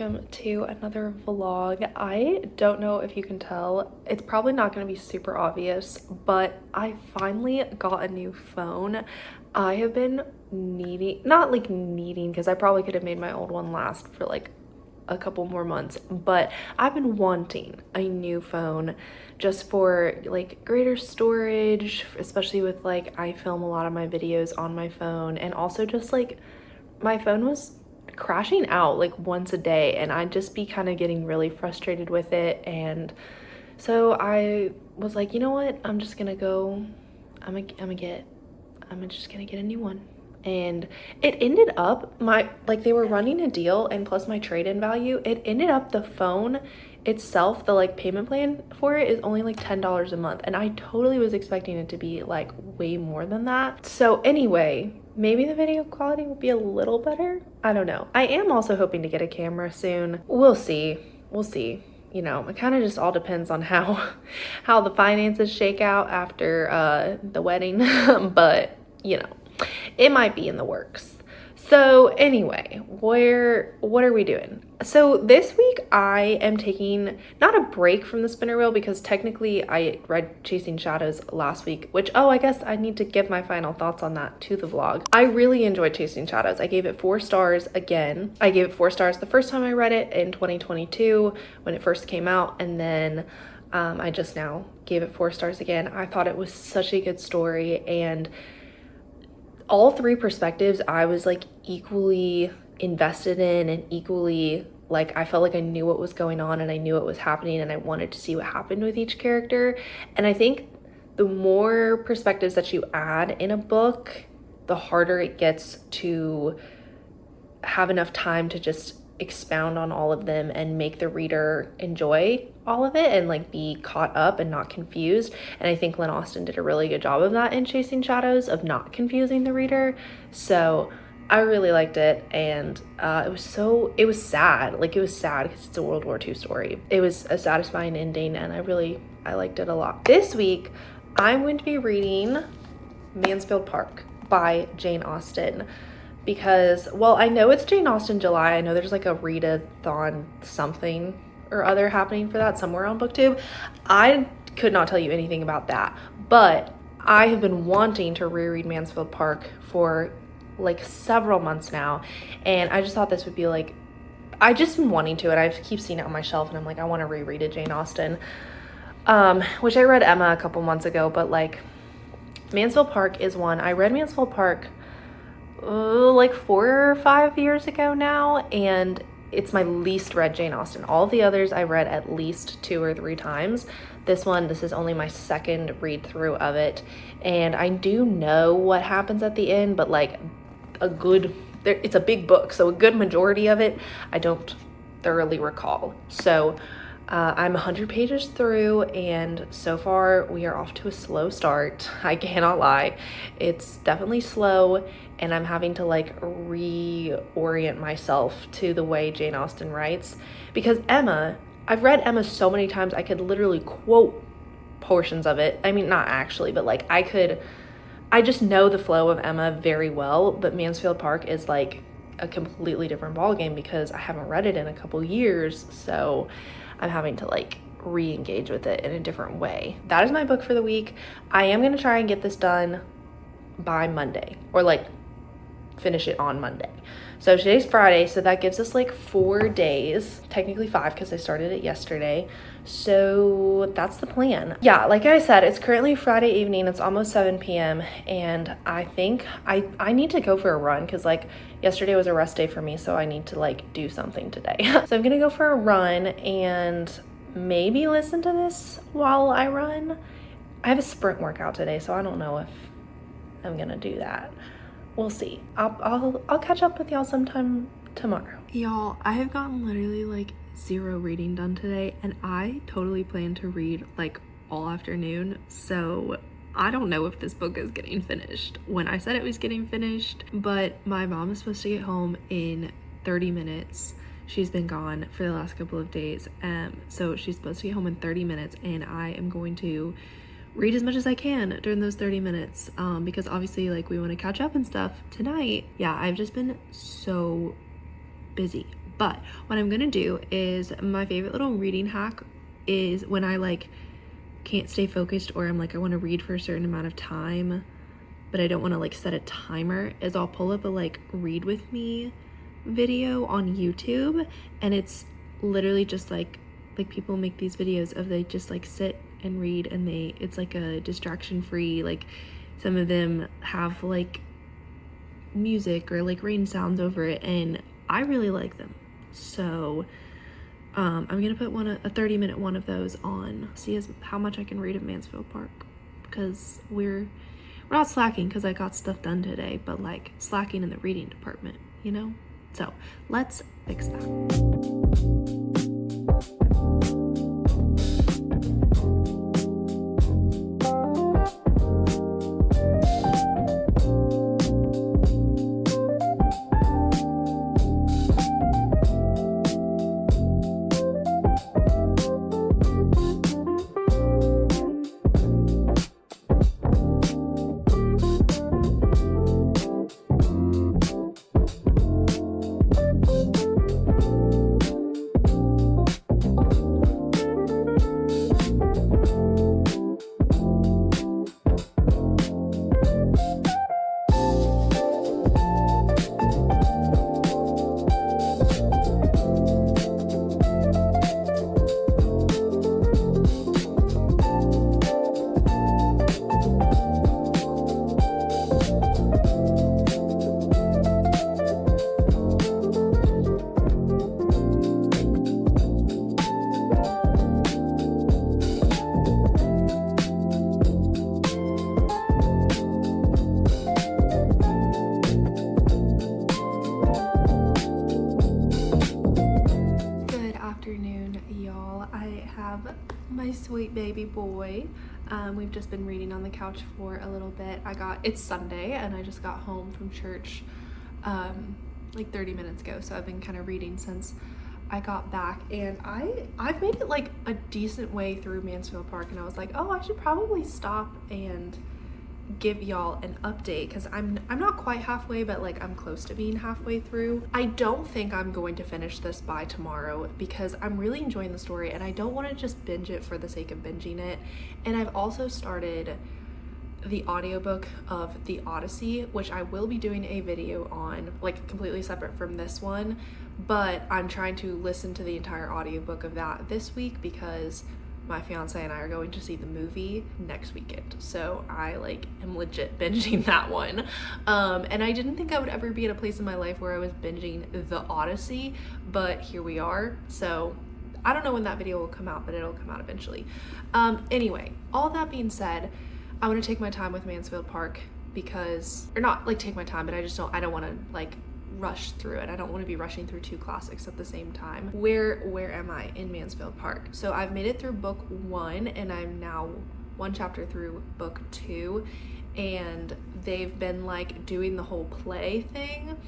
welcome to another vlog. I don't know if you can tell, it's probably not going to be super obvious, but I finally got a new phone. I have been not like needing, because I probably could have made my old one last for like a couple more months, but I've been wanting a new phone just for like greater storage, especially with like I film a lot of my videos on my phone, and also just like my phone was crashing out like once a day and I'd just be kind of getting really frustrated with it. And so I was like, you know what, I'm just gonna get a new one. And it ended up they were running a deal, and plus my trade-in value, it ended up the phone itself, the like payment plan for it is only like $10 a month, and I totally was expecting it to be like way more than that. So anyway, maybe the video quality will be a little better, I don't know. I am also hoping to get a camera soon. We'll see, you know, it kind of just all depends on how the finances shake out after the wedding but you know, it might be in the works. So anyway, what are we doing? So this week I am taking not a break from the spinner wheel, because technically I read Chasing Shadows last week, which, oh, I guess I need to give my final thoughts on that to the vlog. I really enjoyed Chasing Shadows. I gave it 4 stars again. I gave it 4 stars the first time I read it in 2022 when it first came out, and then I just now gave it 4 stars again. I thought it was such a good story, and all 3 perspectives I was like equally invested in, and equally like I felt like I knew what was going on and I knew what was happening, and I wanted to see what happened with each character. And I think the more perspectives that you add in a book, the harder it gets to have enough time to just expound on all of them and make the reader enjoy all of it and like be caught up and not confused. And I think Lynn Austen did a really good job of that in Chasing Shadows, of not confusing the reader. So I really liked it, and it was sad. Like, it was sad because it's a World War II story. It was a satisfying ending, and I liked it a lot. This week I'm going to be reading Mansfield Park by Jane Austen, because, well, I know it's Jane Austen July. I know there's like a readathon something or other happening for that somewhere on BookTube. I could not tell you anything about that, but I have been wanting to reread Mansfield Park for like several months now, and I just thought this would be like, I just been wanting to, and I keep seeing it on my shelf, and I'm like, I want to reread it, Jane Austen, which I read Emma a couple months ago, but like Mansfield Park is one. I read Mansfield Park like 4 or 5 years ago now, and it's my least read Jane Austen. All the others I read at least 2 or 3 times. This is only my second read through of it, and I do know what happens at the end, but like it's a big book, so a good majority of it I don't thoroughly recall. So I'm 100 pages through, and so far we are off to a slow start. I cannot lie. It's definitely slow, and I'm having to like reorient myself to the way Jane Austen writes, because I've read Emma so many times I could literally quote portions of it. I mean, not actually, but like I just know the flow of Emma very well, but Mansfield Park is like a completely different ballgame because I haven't read it in a couple years, so I'm having to like re-engage with it in a different way. That is my book for the week. I am going to try and get this done by Monday, or like finish it on Monday. So today's Friday, so that gives us like 4 days, technically 5 because I started it yesterday. So that's the plan. Yeah, like I said, it's currently Friday evening. It's almost 7 p.m. and I think I need to go for a run, because like yesterday was a rest day for me, so I need to like do something today. So I'm gonna go for a run and maybe listen to this while I run. I have a sprint workout today, so I don't know if I'm gonna do that. We'll see. I'll catch up with y'all sometime tomorrow. Y'all, I have gotten literally like 0 reading done today, and I totally plan to read like all afternoon, so I don't know if this book is getting finished when I said it was getting finished, but my mom is supposed to get home in 30 minutes. She's been gone for the last couple of days, so she's supposed to get home in 30 minutes, and I am going to read as much as I can during those 30 minutes, because obviously like we want to catch up and stuff tonight. Yeah, I've just been so busy, But what I'm gonna do is, my favorite little reading hack is when I like can't stay focused, or I'm like I want to read for a certain amount of time but I don't want to like set a timer, is I'll pull up a like read with me video on YouTube, and it's literally just like people make these videos of they just like sit and read, and it's like a distraction free, like some of them have like music or like rain sounds over it, and I really like them. So I'm gonna put a 30-minute one of those on, see how much I can read at Mansfield Park, because we're not slacking because I got stuff done today, but like slacking in the reading department, you know? So let's fix that. My sweet baby boy. We've just been reading on the couch for a little bit. It's Sunday and I just got home from church like 30 minutes ago, so I've been kind of reading since I got back, and I've made it like a decent way through Mansfield Park, and I was like, oh, I should probably stop and give y'all an update, because I'm not quite halfway, but like I'm close to being halfway through. I don't think I'm going to finish this by tomorrow because I'm really enjoying the story and I don't want to just binge it for the sake of binging it. And I've also started the audiobook of The Odyssey, which I will be doing a video on, like completely separate from this one, but I'm trying to listen to the entire audiobook of that this week because my fiance and I are going to see the movie next weekend, so I like am legit binging that one. And I didn't think I would ever be at a place in my life where I was binging The Odyssey, but here we are. So I don't know when that video will come out, but it'll come out eventually. Anyway, all that being said, I want to take my time with Mansfield Park because, or not like take my time, but I don't want to like rush through it. I don't want to be rushing through two classics at the same time. Where am I in Mansfield Park? So I've made it through book 1 and I'm now one chapter through book 2, and they've been like doing the whole play thing,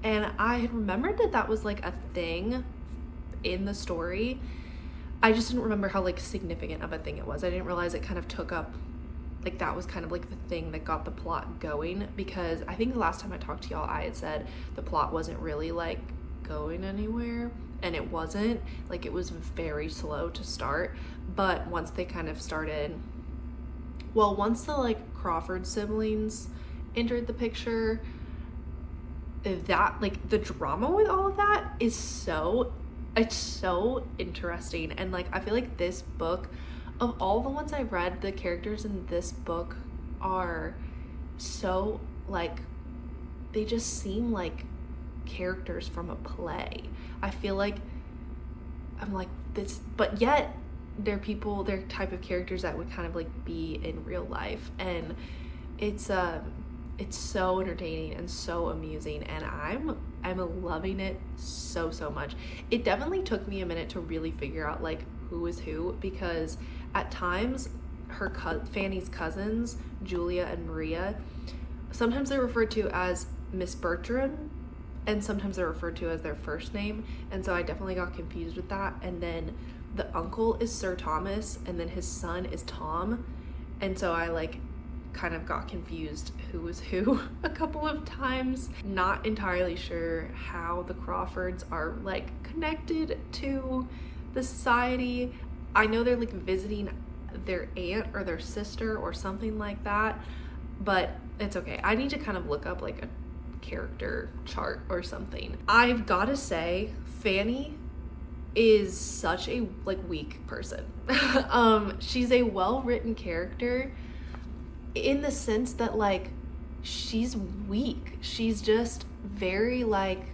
and I had remembered that was like a thing in the story. I just didn't remember how like significant of a thing it was. I didn't realize it kind of took up, like that was kind of like the thing that got the plot going, because I think the last time I talked to y'all I had said the plot wasn't really like going anywhere, and it wasn't. Like it was very slow to start, but once they kind of started, well, once the like Crawford siblings entered the picture, that like the drama with all of that is it's so interesting. And like I feel like this book, of all the ones I've read, the characters in this book are so like, they just seem like characters from a play. I feel like I'm like this, but yet they're type of characters that would kind of like be in real life, and it's so entertaining and so amusing, and I'm loving it so much. It definitely took me a minute to really figure out like who is who, because at times Fanny's cousins, Julia and Maria, sometimes they're referred to as Miss Bertram and sometimes they're referred to as their first name, and so I definitely got confused with that. And then the uncle is Sir Thomas and then his son is Tom, and so I like kind of got confused who was who a couple of times. Not entirely sure how the Crawfords are like connected to the society. I know they're like visiting their aunt or their sister or something like that, but it's okay. I need to kind of look up like a character chart or something. I've got to say, Fanny is such a like weak person. She's a well-written character in the sense that like she's weak. She's just very like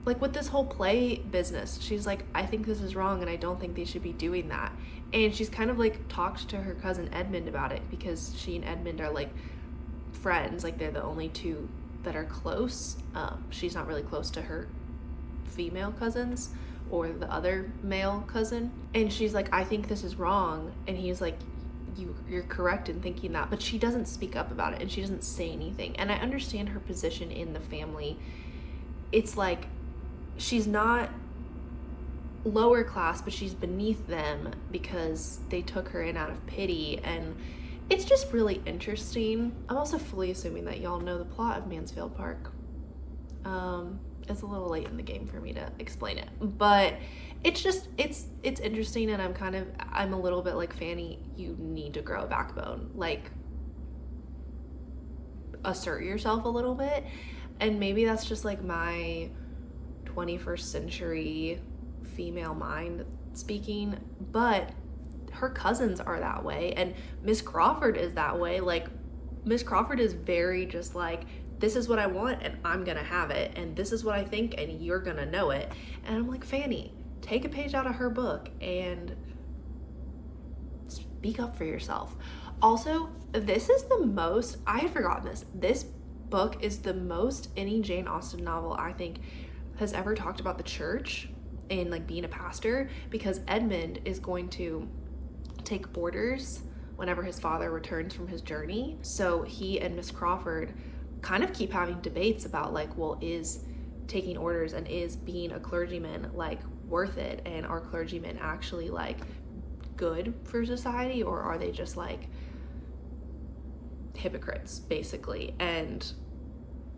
with this whole play business. She's like, I think this is wrong and I don't think they should be doing that. And she's kind of like talked to her cousin Edmund about it because she and Edmund are like friends. Like they're the only two that are close. She's not really close to her female cousins or the other male cousin. And she's like, I think this is wrong. And he's like, you're correct in thinking that. But she doesn't speak up about it and she doesn't say anything. And I understand her position in the family. It's like she's not lower class, but she's beneath them because they took her in out of pity. And it's just really interesting. I'm also fully assuming that y'all know the plot of Mansfield Park. It's a little late in the game for me to explain it, but it's just it's interesting. And I'm a little bit like, Fanny, you need to grow a backbone, like assert yourself a little bit. And maybe that's just like my 21st century female mind speaking, but her cousins are that way, and Miss Crawford is that way. Like Miss Crawford is very just like, this is what I want and I'm gonna have it, and this is what I think and you're gonna know it. And I'm like, Fanny, take a page out of her book and speak up for yourself. Also, this is the most, I had forgotten this book is the most any Jane Austen novel I think has ever talked about the church and like being a pastor, because Edmund is going to take orders whenever his father returns from his journey. So he and Miss Crawford kind of keep having debates about like, well, is taking orders and is being a clergyman like worth it, and are clergymen actually like good for society, or are they just like hypocrites basically? And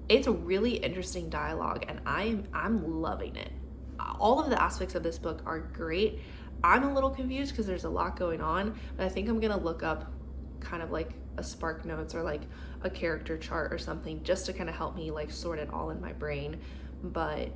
it's a really interesting dialogue and I'm loving it. All of the aspects of this book are great. I'm a little confused because there's a lot going on, but I think I'm gonna look up kind of like a spark notes or like a character chart or something just to kind of help me like sort it all in my brain. But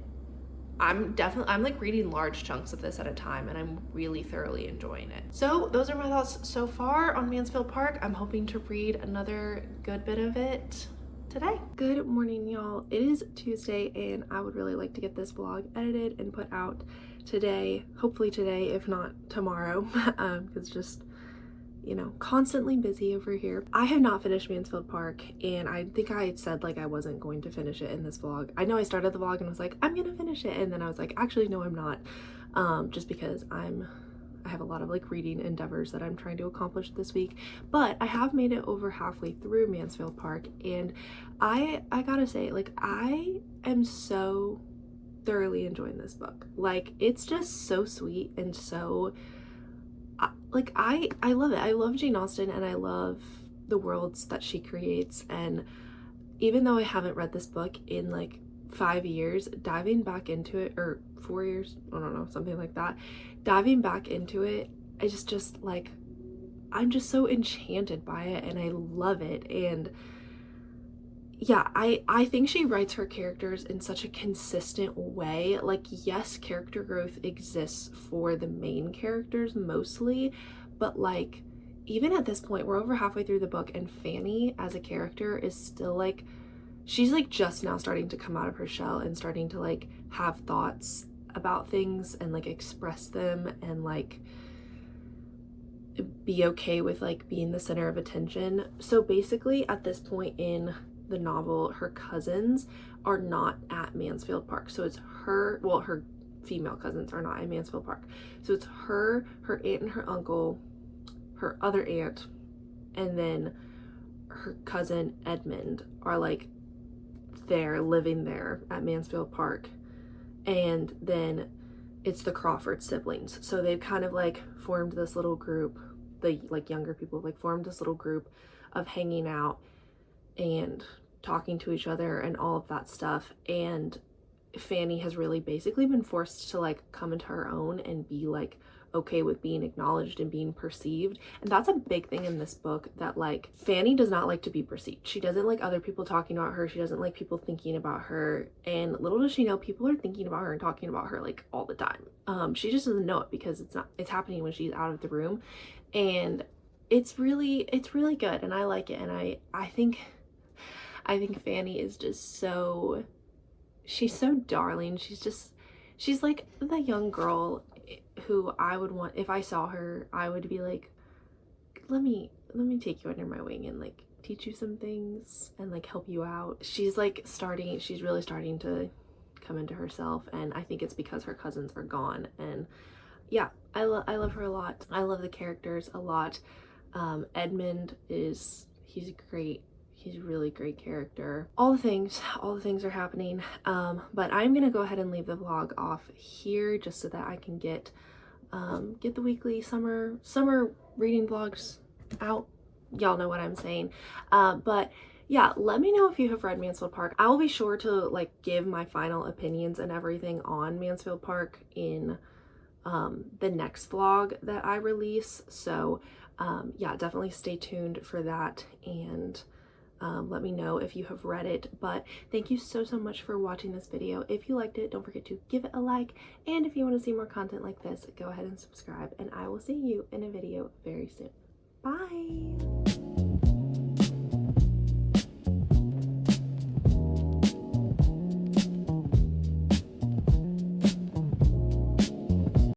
I'm like reading large chunks of this at a time and I'm really thoroughly enjoying it. So those are my thoughts so far on Mansfield Park. I'm hoping to read another good bit of it today. Good morning, y'all. It is Tuesday and I would really like to get this vlog edited and put out today, hopefully today, if not tomorrow, because just, you know, constantly busy over here. I have not finished Mansfield Park, and I think I said like I wasn't going to finish it in this vlog. I know I started the vlog and was like, I'm gonna finish it, and then I was like, actually no, I'm not, just because I have a lot of like reading endeavors that I'm trying to accomplish this week. But I have made it over halfway through Mansfield Park, and I gotta say, like, I am so thoroughly enjoying this book. Like, it's just so sweet and so like I love it. I love Jane Austen and I love the worlds that she creates. And even though I haven't read this book in like 5 years, diving back into it, or 4 years, I don't know, something like that, diving back into it, I just like, I'm just so enchanted by it and I love it. And yeah, I think she writes her characters in such a consistent way. Like, yes, character growth exists for the main characters mostly, but like, even at this point, we're over halfway through the book and Fanny as a character is still like, she's like just now starting to come out of her shell and starting to like have thoughts about things and like express them and like be okay with like being the center of attention. So basically at this point in the novel, her cousins are not at Mansfield Park. So it's her, well, her female cousins are not at Mansfield Park. So it's her aunt and her uncle, her other aunt, and then her cousin Edmund are like there, living there at Mansfield Park. And then it's the Crawford siblings. So they've kind of like formed this little group, the like younger people like formed this little group of hanging out and talking to each other and all of that stuff. And Fanny has really basically been forced to like come into her own and be like okay with being acknowledged and being perceived. And that's a big thing in this book, that like Fanny does not like to be perceived. She doesn't like other people talking about her. She doesn't like people thinking about her. And little does she know, people are thinking about her and talking about her like all the time. She just doesn't know it because it's happening when she's out of the room. And it's really good, and I like it. And I think Fanny is just so, she's so darling. She's like the young girl who I would want, if I saw her, I would be like, let me take you under my wing and like teach you some things and like help you out. She's really starting to come into herself, and I think it's because her cousins are gone. And yeah, I love her a lot. I love the characters a lot. Edmund he's a really great character. All the things are happening. But I'm gonna go ahead and leave the vlog off here just so that I can get the weekly summer reading vlogs out. Y'all know what I'm saying. But yeah, let me know if you have read Mansfield Park. I will be sure to like give my final opinions and everything on Mansfield Park in the next vlog that I release. So yeah, definitely stay tuned for that, and let me know if you have read it. But thank you so much for watching this video. If you liked it, don't forget to give it a like, and if you want to see more content like this, go ahead and subscribe, and I will see you in a video very soon. Bye.